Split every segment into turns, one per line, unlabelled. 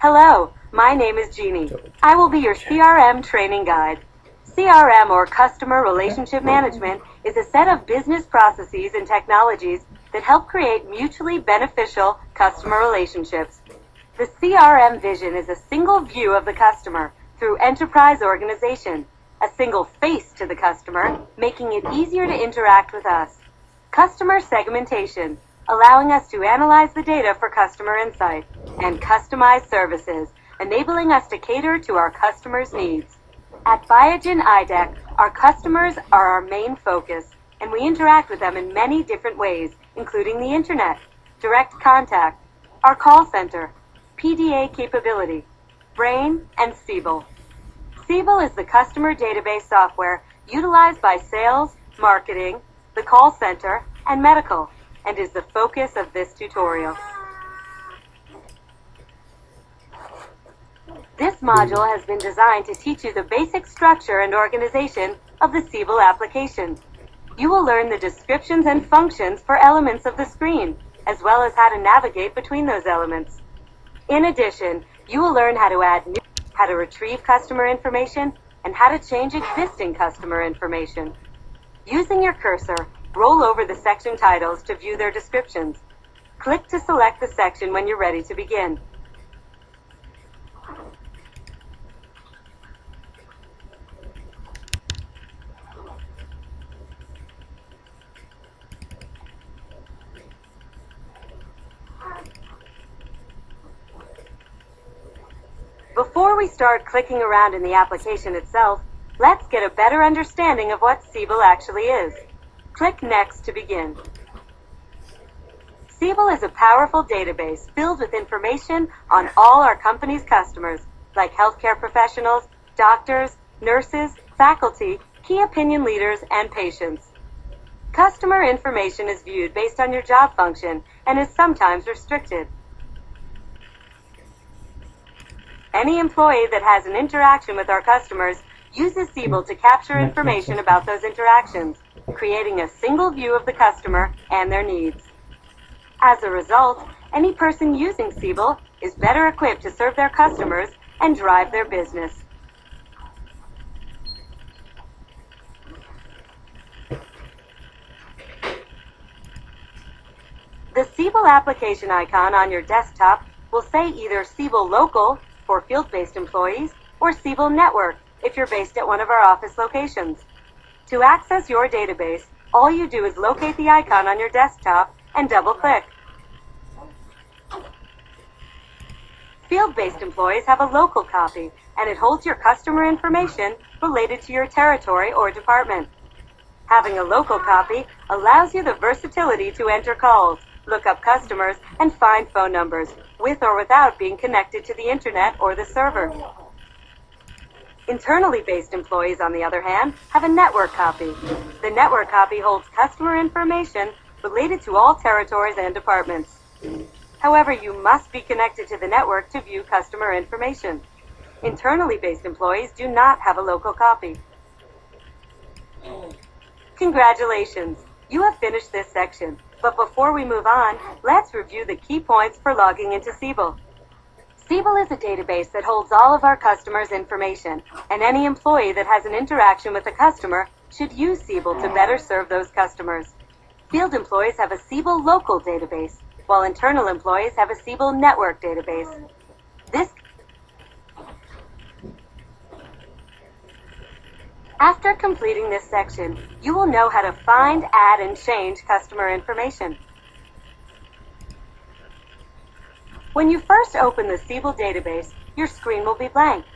Hello, my name is Jeannie. I will be your CRM training guide. CRM, or Customer Relationship Management, is a set of business processes and technologies that help create mutually beneficial customer relationships. The CRM vision is a single view of the customer through enterprise organization, a single face to the customer, making it easier to interact with us. Customer segmentation, allowing us to analyze the data for customer insight, and customized services, enabling us to cater to our customers' needs. At Biogen IDEC, our customers are our main focus, and we interact with them in many different ways, including the internet, direct contact, our call center, PDA capability, Brain, and Siebel. Siebel is the customer database software utilized by sales, marketing, the call center, and medical, and is the focus of this tutorial. This module has been designed to teach you the basic structure and organization of the Siebel application. You will learn the descriptions and functions for elements of the screen, as well as how to navigate between those elements. In addition, you will learn how to add new, how to retrieve customer information, and how to change existing customer information. Using your cursor, roll over the section titles to view their descriptions. Click to select the section when you're ready to begin. Before we start clicking around in the application itself, let's get a better understanding of what Siebel actually is. Click Next to begin. Siebel is a powerful database filled with information on all our company's customers, like healthcare professionals, doctors, nurses, faculty, key opinion leaders, and patients. Customer information is viewed based on your job function and is sometimes restricted. Any employee that has an interaction with our customers uses Siebel to capture information about those interactions, creating a single view of the customer and their needs. As a result, any person using Siebel is better equipped to serve their customers and drive their business. The Siebel application icon on your desktop will say either Siebel Local for field-based employees or Siebel Network if you're based at one of our office locations. To access your database, all you do is locate the icon on your desktop and double-click. Field-based employees have a local copy, and it holds your customer information related to your territory or department. Having a local copy allows you the versatility to enter calls, look up customers, and find phone numbers, with or without being connected to the internet or the server. Internally based employees, on the other hand, have a network copy. The network copy holds customer information related to all territories and departments. However, you must be connected to the network to view customer information. Internally based employees do not have a local copy. Congratulations! You have finished this section. But before we move on, let's review the key points for logging into Siebel. Siebel is a database that holds all of our customers' information, and any employee that has an interaction with a customer should use Siebel to better serve those customers. Field employees have a Siebel Local database, while internal employees have a Siebel Network database. After completing this section, you will know how to find, add, and change customer information. When you first open the Siebel database, your screen will be blank.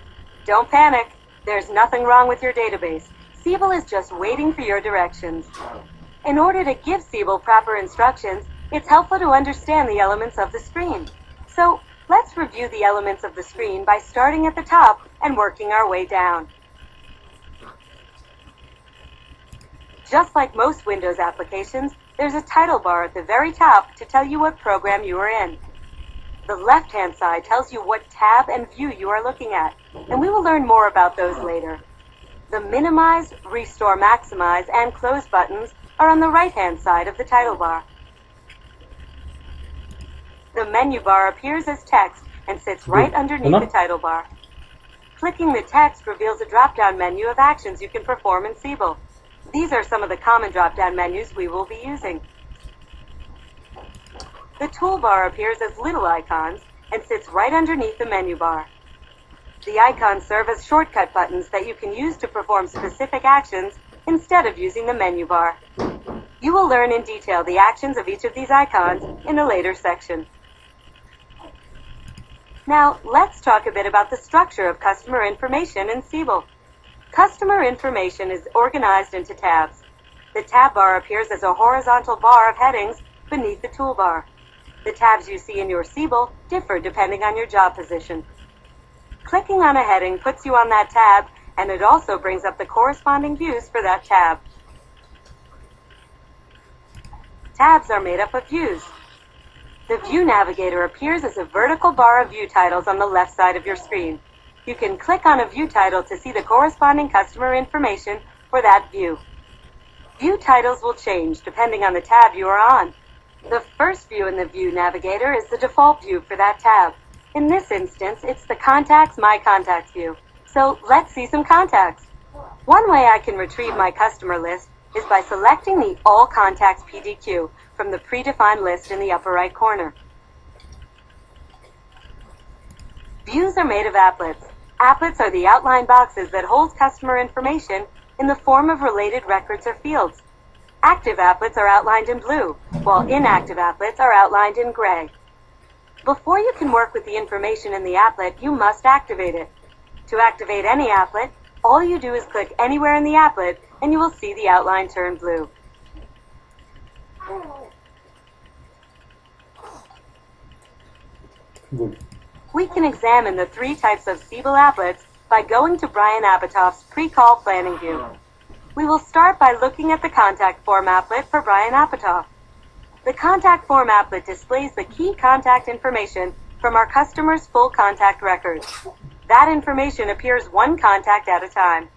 Don't panic. There's nothing wrong with your database. Siebel is just waiting for your directions. In order to give Siebel proper instructions, it's helpful to understand the elements of the screen. So, let's review the elements of the screen by starting at the top and working our way down. Just like most Windows applications, there's a title bar at the very top to tell you what program you are in. The left-hand side tells you what tab and view you are looking at, and we will learn more about those later. The Minimize, Restore, Maximize, and Close buttons are on the right-hand side of the title bar. The menu bar appears as text and sits right underneath the title bar. Clicking the text reveals a drop-down menu of actions you can perform in Siebel. These are some of the common drop-down menus we will be using. The toolbar appears as little icons and sits right underneath the menu bar. The icons serve as shortcut buttons that you can use to perform specific actions instead of using the menu bar. You will learn in detail the actions of each of these icons in a later section. Now, let's talk a bit about the structure of customer information in Siebel. Customer information is organized into tabs. The tab bar appears as a horizontal bar of headings beneath the toolbar. The tabs you see in your Siebel differ depending on your job position. Clicking on a heading puts you on that tab, and it also brings up the corresponding views for that tab. Tabs are made up of views. The View Navigator appears as a vertical bar of view titles on the left side of your screen. You can click on a view title to see the corresponding customer information for that view. View titles will change depending on the tab you are on. The first view in the View Navigator is the default view for that tab. In this instance, it's the Contacts My Contacts view. So let's see some contacts. One way I can retrieve my customer list is by selecting the All Contacts PDQ from the predefined list in the upper right corner. Views are made of applets. Applets are the outline boxes that hold customer information in the form of related records or fields. Active applets are outlined in blue, while inactive applets are outlined in gray. Before you can work with the information in the applet, you must activate it. To activate any applet, all you do is click anywhere in the applet and you will see the outline turn blue.
Good.
We can examine the three types of Siebel applets by going to Brian Apatoff's pre-call planning view. We will start by looking at the contact form applet for Brian Apatoff. The contact form applet displays the key contact information from our customer's full contact record. That information appears one contact at a time.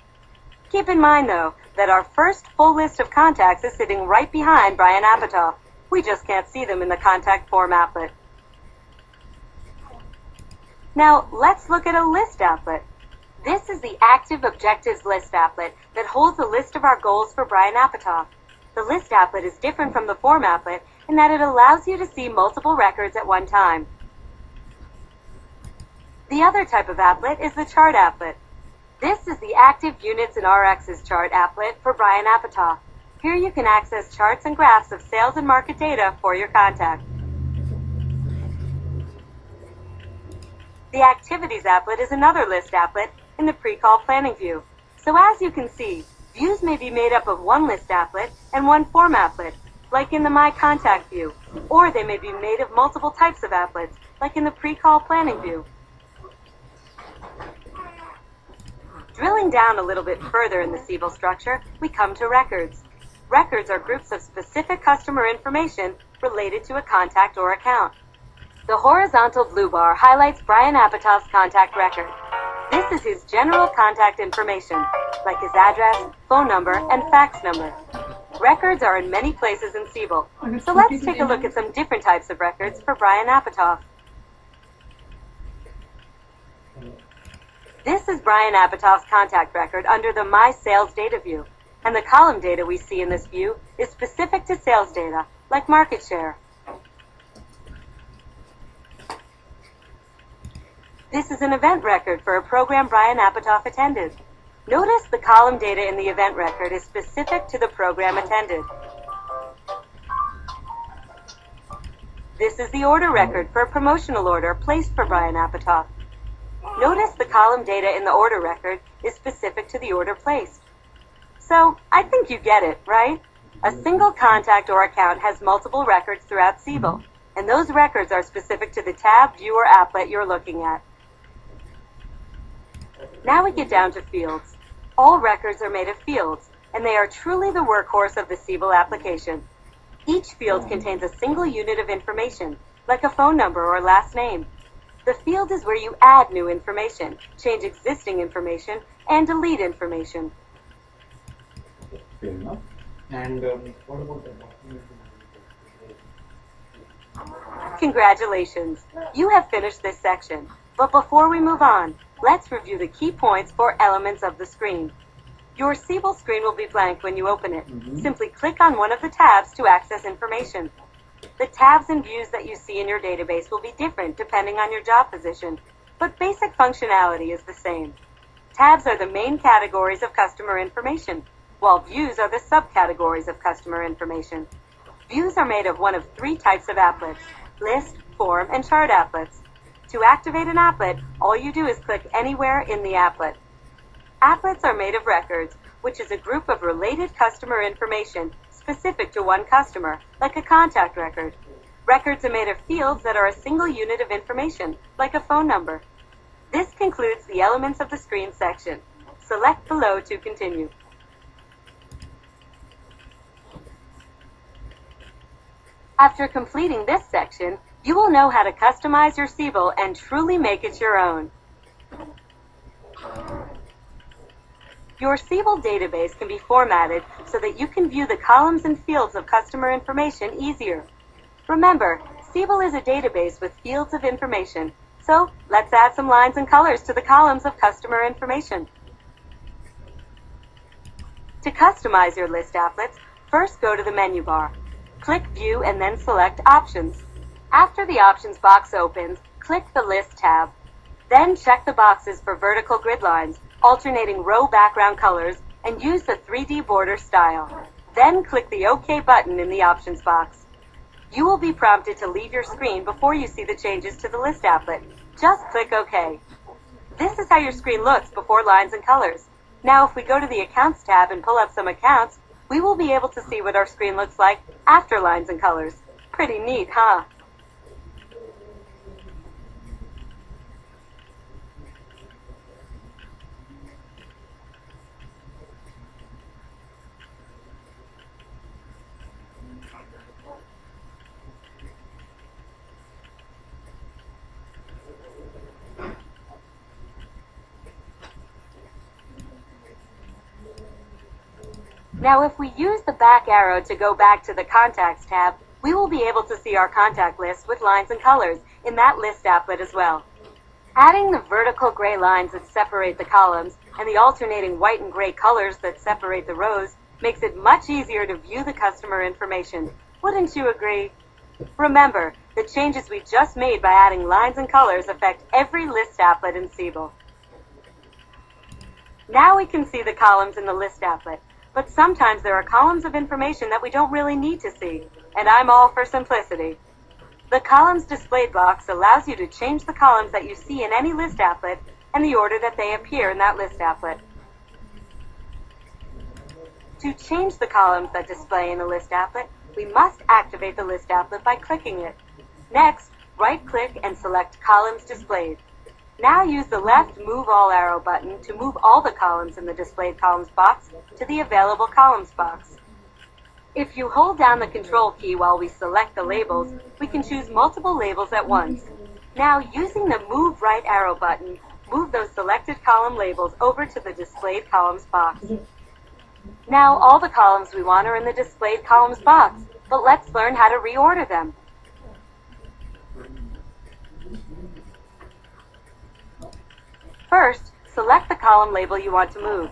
Keep in mind, though, that our first full list of contacts is sitting right behind Brian Apatoff. We just can't see them in the contact form applet. Now, let's look at a list applet. This is the Active Objectives List applet that holds a list of our goals for Brian Apatoff. The list applet is different from the form applet in that it allows you to see multiple records at one time. The other type of applet is the chart applet. This is the Active Units and RXs chart applet for Brian Apatoff. Here you can access charts and graphs of sales and market data for your contact. The Activities applet is another list applet in the pre-call planning view. So as you can see, views may be made up of one list applet and one form applet, like in the My Contact view, or they may be made of multiple types of applets, like in the pre-call planning view. Drilling down a little bit further in the Siebel structure, we come to records. Records are groups of specific customer information related to a contact or account. The horizontal blue bar highlights Brian Apatoff's contact record. This is his general contact information, like his address, phone number, and fax number. Records are in many places in Siebel, so let's take a look at some different types of records for Brian Apatoff. This is Brian Apatoff's contact record under the My Sales Data view, and the column data we see in this view is specific to sales data, like market share. This is an event record for a program Brian Apatoff attended. Notice the column data in the event record is specific to the program attended. This is the order record for a promotional order placed for Brian Apatoff. Notice the column data in the order record is specific to the order placed. So, I think you get it, right? A single contact or account has multiple records throughout Siebel, and those records are specific to the tab, view, or applet you're looking at. Now we get down to fields. All records are made of fields, and they are truly the workhorse of the Siebel application. Each field contains a single unit of information, like a phone number or last name. The field is where you add new information, change existing information, and delete information.
Fair enough. And what about the document?
Congratulations! You have finished this section. But before we move on, let's review the key points for elements of the screen. Your Siebel screen will be blank when you open it. Simply click on one of the tabs to access information. The tabs and views that you see in your database will be different depending on your job position, but basic functionality is the same. Tabs are the main categories of customer information, while views are the subcategories of customer information. Views are made of one of three types of applets: list, form, and chart applets. To activate an applet, all you do is click anywhere in the applet. Applets are made of records, which is a group of related customer information specific to one customer, like a contact record. Records are made of fields that are a single unit of information, like a phone number. This concludes the elements of the screen section. Select below to continue. After completing this section, you will know how to customize your Siebel and truly make it your own. Your Siebel database can be formatted so that you can view the columns and fields of customer information easier. Remember, Siebel is a database with fields of information, so let's add some lines and colors to the columns of customer information. To customize your list applets, first go to the menu bar. Click View and then select Options. After the Options box opens, click the List tab. Then check the boxes for vertical grid lines, alternating row background colors, and use the 3D border style. Then click the OK button in the Options box. You will be prompted to leave your screen before you see the changes to the list applet. Just click OK. This is how your screen looks before lines and colors. Now if we go to the Accounts tab and pull up some accounts, we will be able to see what our screen looks like after lines and colors. Pretty neat, huh? Now if we use the back arrow to go back to the Contacts tab, we will be able to see our contact list with lines and colors in that list applet as well. Adding the vertical gray lines that separate the columns and the alternating white and gray colors that separate the rows makes it much easier to view the customer information. Wouldn't you agree? Remember, the changes we just made by adding lines and colors affect every list applet in Siebel. Now we can see the columns in the list applet. But sometimes there are columns of information that we don't really need to see, and I'm all for simplicity. The Columns Displayed box allows you to change the columns that you see in any list applet and the order that they appear in that list applet. To change the columns that display in a list applet, we must activate the list applet by clicking it. Next, right-click and select Columns Displayed. Now use the left Move All arrow button to move all the columns in the Displayed Columns box to the Available Columns box. If you hold down the Control key while we select the labels, we can choose multiple labels at once. Now, using the Move Right arrow button, move those selected column labels over to the Displayed Columns box. Now, all the columns we want are in the Displayed Columns box, but let's learn how to reorder them. First, select the column label you want to move.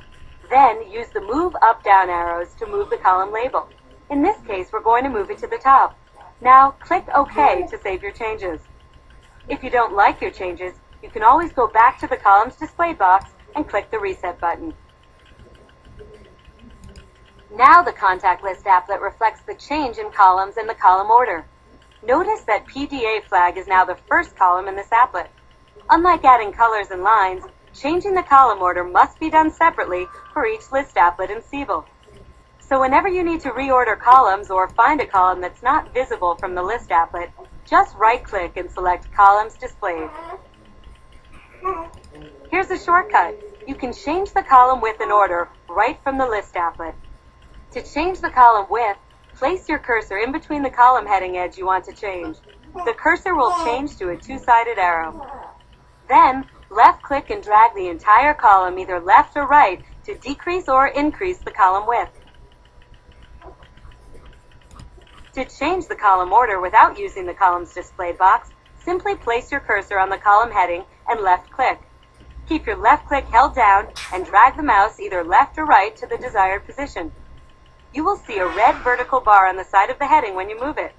Then, use the Move Up-Down arrows to move the column label. In this case, we're going to move it to the top. Now, click OK to save your changes. If you don't like your changes, you can always go back to the Columns Displayed box and click the Reset button. Now the Contact List applet reflects the change in columns and the column order. Notice that PDA flag is now the first column in this applet. Unlike adding colors and lines, changing the column order must be done separately for each list applet in Siebel. So whenever you need to reorder columns or find a column that's not visible from the list applet, just right-click and select Columns Displayed. Here's a shortcut. You can change the column width and order right from the list applet. To change the column width, place your cursor in between the column heading edge you want to change. The cursor will change to a two-sided arrow. Then, left-click and drag the entire column either left or right to decrease or increase the column width. To change the column order without using the columns displayed box, simply place your cursor on the column heading and left-click. Keep your left click held down and drag the mouse either left or right to the desired position. You will see a red vertical bar on the side of the heading when you move it.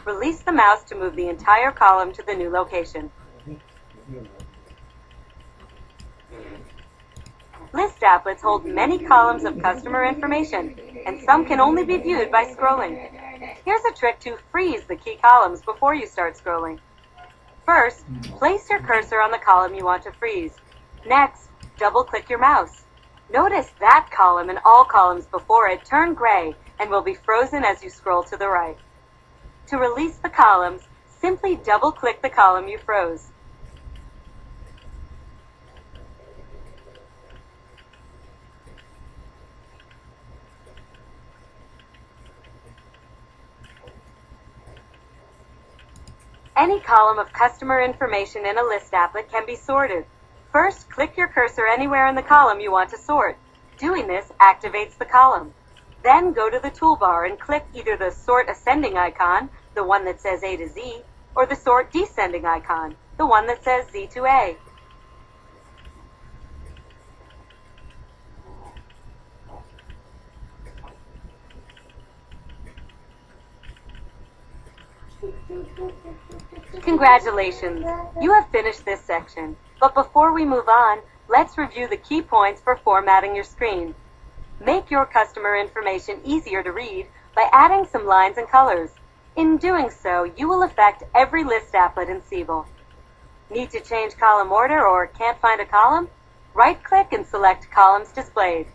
Release the mouse to move the entire column to the new location. List applets hold many columns of customer information, and some can only be viewed by scrolling. Here's a trick to freeze the key columns before you start scrolling. First, place your cursor on the column you want to freeze. Next, double-click your mouse. Notice that column and all columns before it turn gray and will be frozen as you scroll to the right. To release the columns, simply double-click the column you froze. Any column of customer information in a list applet can be sorted. First, click your cursor anywhere in the column you want to sort. Doing this activates the column. Then go to the toolbar and click either the Sort Ascending icon, the one that says A to Z, or the Sort Descending icon, the one that says Z to A. Congratulations! You have finished this section. But before we move on, let's review the key points for formatting your screen. Make your customer information easier to read by adding some lines and colors. In doing so, you will affect every list applet in Siebel. Need to change column order or can't find a column? Right-click and select Columns Displayed.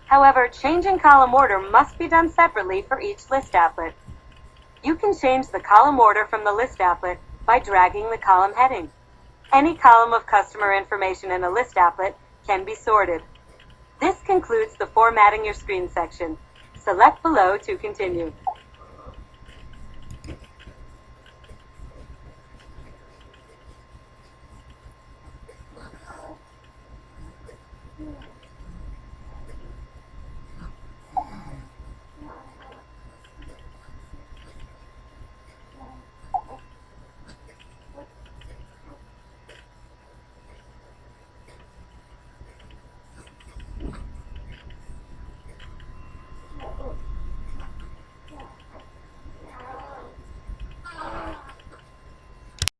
However, changing column order must be done separately for each list applet. You can change the column order from the list applet by dragging the column heading. Any column of customer information in a list applet can be sorted. This concludes the Formatting Your Screen section. Select below to continue.